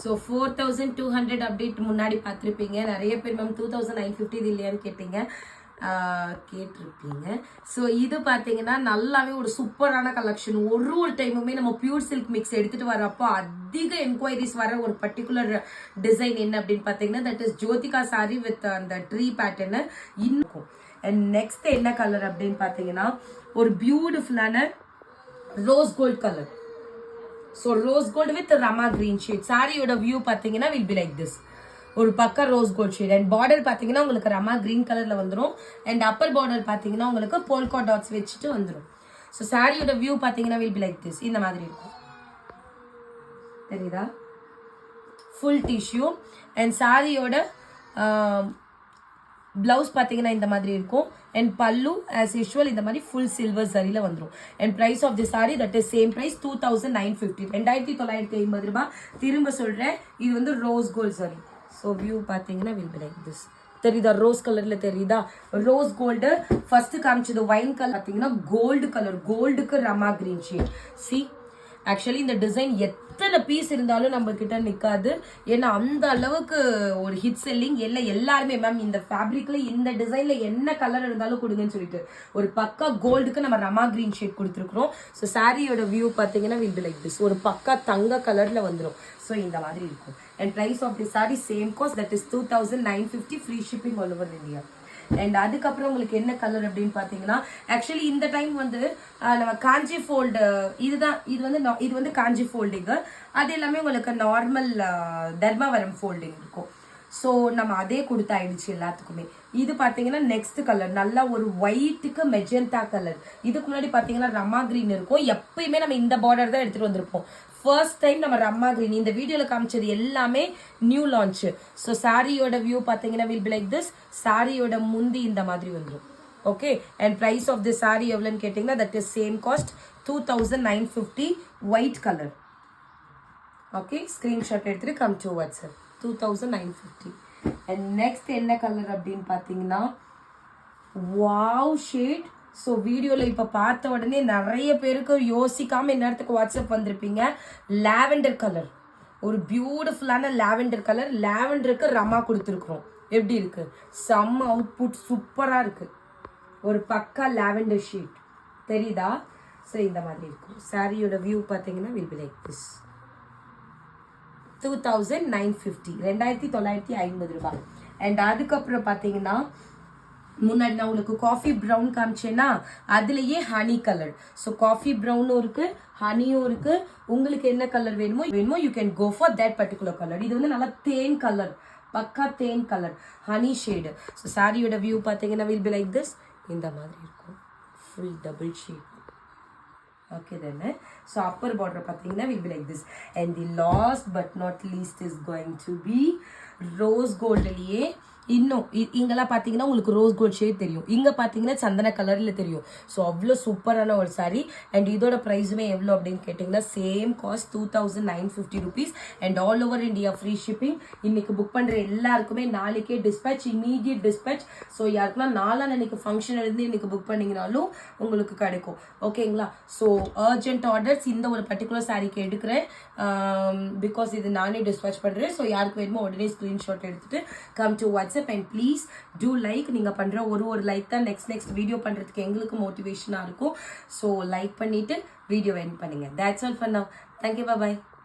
So 4200 update முன்னாடி பார்த்துருப்பீங்க. நிறைய பேர் மேம் 2950 இது இல்லையான்னு கேட்டீங்க, கேட்டிருப்பீங்க. ஸோ இது பார்த்தீங்கன்னா நல்லாவே ஒரு சூப்பரான கலெக்ஷன். ஒரு டைமுமே நம்ம பியூர் சில்க் மிக்ஸ் எடுத்துட்டு வரப்போ அதிக என்கொயரிஸ் வர ஒரு பர்டிகுலர் டிசைன் என்ன அப்படின்னு பார்த்தீங்கன்னா that is Jyothika sari with அந்த ட்ரீ பேட்டர்னு இன்னும். அண்ட் நெக்ஸ்ட் என்ன கலர் அப்படின்னு பார்த்தீங்கன்னா ஒரு பியூட்டிஃபுல்லான rose gold colour. So rose gold with Rama green shade. சாரியோட வியூ பார்த்தீங்கன்னா வில் பி லைக் திஸ். ஒரு பக்கா rose gold shade. And border பார்த்தீங்கன்னா உங்களுக்கு ரமா கிரீன் கலர்ல வந்துடும். அண்ட் அப்பர் பார்டர் பார்த்தீங்கன்னா உங்களுக்கு போல்கா டாட்ஸ் வச்சுட்டு வந்துடும். ஸோ சாரியோட வியூ பார்த்தீங்கன்னா வில் பி லைக் திஸ். இந்த மாதிரி இருக்கும், தெரியுதா? Full tissue. அண்ட் சாரியோட பிளவுஸ் பார்த்தீங்கன்னா இந்த மாதிரி இருக்கும். அண்ட் பல்லு ஆஸ் யூஷுவல் இந்த மாதிரி ஃபுல் சில்வர் சரியில் வந்துடும். And price of the sari that is same price 2950, 2950 ரூபாய். திரும்ப சொல்கிறேன், இது வந்து rose gold sari. So view பார்த்தீங்கன்னா வில் பி லைக் திஸ். தெரியுதா? ரோஸ் கலர்ல தெரியுதா? ரோஸ் கோல்டு ஃபர்ஸ்ட் காமிச்சது வைன் கலர் பார்த்தீங்கன்னா கோல்டு கலர், கோல்டுக்கு ரமா கிரீன் ஷேட். சி ஆக்சுவலி இந்த டிசைன் எத்தனை பீஸ் இருந்தாலும் நம்ம கிட்ட நிற்காது. ஏன்னா அந்த அளவுக்கு ஒரு ஹிட் செல்லிங். எல்லாருமே மேம் இந்த ஃபேப்ரிக்ல இந்த டிசைன்ல என்ன கலர் இருந்தாலும் கொடுங்கன்னு சொல்லிட்டு ஒரு பக்கா கோல்டுக்கு நம்ம ரமா கிரீன் ஷேட் கொடுத்துருக்குறோம். ஸோ சாரியோட வியூ பார்த்தீங்கன்னா வில் பி லைக் திஸ். ஒரு பக்கா தங்க கலர்ல வந்துடும். ஸோ இந்த மாதிரி இருக்கும். And price of the sari same cost that is 2950, free shipping all over India. And அதுக்கப்புறம் உங்களுக்கு என்ன கலர் அப்படின்னு பார்த்தீங்கன்னா ஆக்சுவலி இந்த டைம் வந்து நம்ம காஞ்சி ஃபோல்டு இது வந்து காஞ்சி ஃபோல்டிங்கு. அது எல்லாமே உங்களுக்கு நார்மல் தர்மாவரம் ஃபோல்டிங் இருக்கும். ஸோ நம்ம அதே கொடுத்தாயிடுச்சு எல்லாத்துக்குமே. இது பார்த்தீங்கன்னா நெக்ஸ்ட் கலர் நல்லா ஒரு ஒயிட்டுக்கு மெஜெண்டா கலர். இதுக்கு முன்னாடி பார்த்தீங்கன்னா ரமா கிரீன் இருக்கும். எப்பயுமே நம்ம இந்த பார்டர் தான் எடுத்துட்டு வந்திருப்போம். ஃபர்ஸ்ட் டைம் நம்ம ரம்மா கிரீன் இந்த வீடியோவில் காமிச்சது எல்லாமே நியூ லான்ச். ஸோ சாரியோட வியூ பார்த்தீங்கன்னா வில் பி லைக் திஸ். சாரியோட முந்தி இந்த மாதிரி வந்துடும். Okay. And price of the sari எவ்வளோன்னு கேட்டிங்கன்னா that is same cost 2950, white colour. Okay, screenshot எடுத்துகிட்டு come to WhatsApp 2950. And next என்ன கலர் அப்படின்னு பார்த்தீங்கன்னா வாவ் ஷேட். ஸோ வீடியோவில் இப்போ பார்த்த உடனே நிறைய பேருக்கு யோசிக்காமல் இந்நேரத்துக்கு வாட்ஸ்அப் வந்திருப்பீங்க. லாவெண்டர் கலர், ஒரு பியூட்டிஃபுல்லான லாவெண்டர் கலர். லாவெண்டருக்கு ரமா கொடுத்துருக்குறோம். எப்படி இருக்கு? செம்ம அவுட்புட், சூப்பராக இருக்கு. ஒரு பக்கா லாவெண்டர் ஷீட் தெரியுதா? ஸோ இந்த மாதிரி இருக்கும். சாரியோட வியூ பார்த்தீங்கன்னா வில் பி லைக் திஸ். 2950, 2950 ரூபாய். அண்ட் அதுக்கப்புறம் பார்த்தீங்கன்னா முன்னாடி நான் உங்களுக்கு காஃபி ப்ரௌன் காமிச்சேன்னா அதுலேயே ஹனி கலர். ஸோ காஃபி ப்ரௌனும் இருக்கு, ஹனியும் இருக்கு. உங்களுக்கு என்ன கலர் வேணுமோ you can go for that particular colour. இது வந்து நல்லா தேன் கலர், பக்கா தேன் கலர், ஹனி ஷேடு. ஸோ சாரியோட வியூ பார்த்தீங்கன்னா வில் பி லைக் திஸ். இந்த மாதிரி இருக்கும், ஃபுல் டபுள் ஷேட். ஓகே தானே? ஸோ அப்பர் பார்டர் பார்த்தீங்கன்னா will be like this. And the last but not least is going to be rose கோல்டுலேயே இன்னும் இங்கெல்லாம் பார்த்தீங்கன்னா உங்களுக்கு ரோஸ் கோல்ட் ஷேட் தெரியும், இங்கே பார்த்தீங்கன்னா சந்தன கலரில் தெரியும். ஸோ அவ்வளோ சூப்பரான ஒரு சாரி. அண்ட் இதோட ப்ரைஸுமே எவ்வளோ அப்படின்னு கேட்டிங்கன்னா same cost 2950 rupees. And all over India free shipping. இன்னைக்கு புக் பண்ணுற எல்லாருக்குமே நாளைக்கே டிஸ்பேச், இமீடியட் டிஸ்பேச். ஸோ யாருக்குன்னா நாளான்னைக்கு ஃபங்க்ஷன் இருந்து இன்னைக்கு புக் பண்ணிங்கனாலும் உங்களுக்கு கிடைக்கும். ஓகேங்களா? ஸோ அர்ஜென்ட் ஆர்டர்ஸ் இந்த ஒரு பர்டிகுலர் சாரிக்கு எடுக்கிறேன், பிகாஸ் இது நானே டிஸ்பேச் பண்ணுறேன். ஸோ யாருக்கு வேணுமோ உடனே ஸ்க்ரீன்ஷாட் எடுத்துட்டு come to WhatsApp. And please do like. நீங்க பண்ற ஒரு லைக் தான் நெக்ஸ்ட் வீடியோ பண்றதுக்கு எங்களுக்கு மோட்டிவேஷனா இருக்கும். ஸோ லைக் பண்ணிட்டு வீடியோ எண்ட் பண்ணுங்க. That's all for now. Thank you. Bye bye.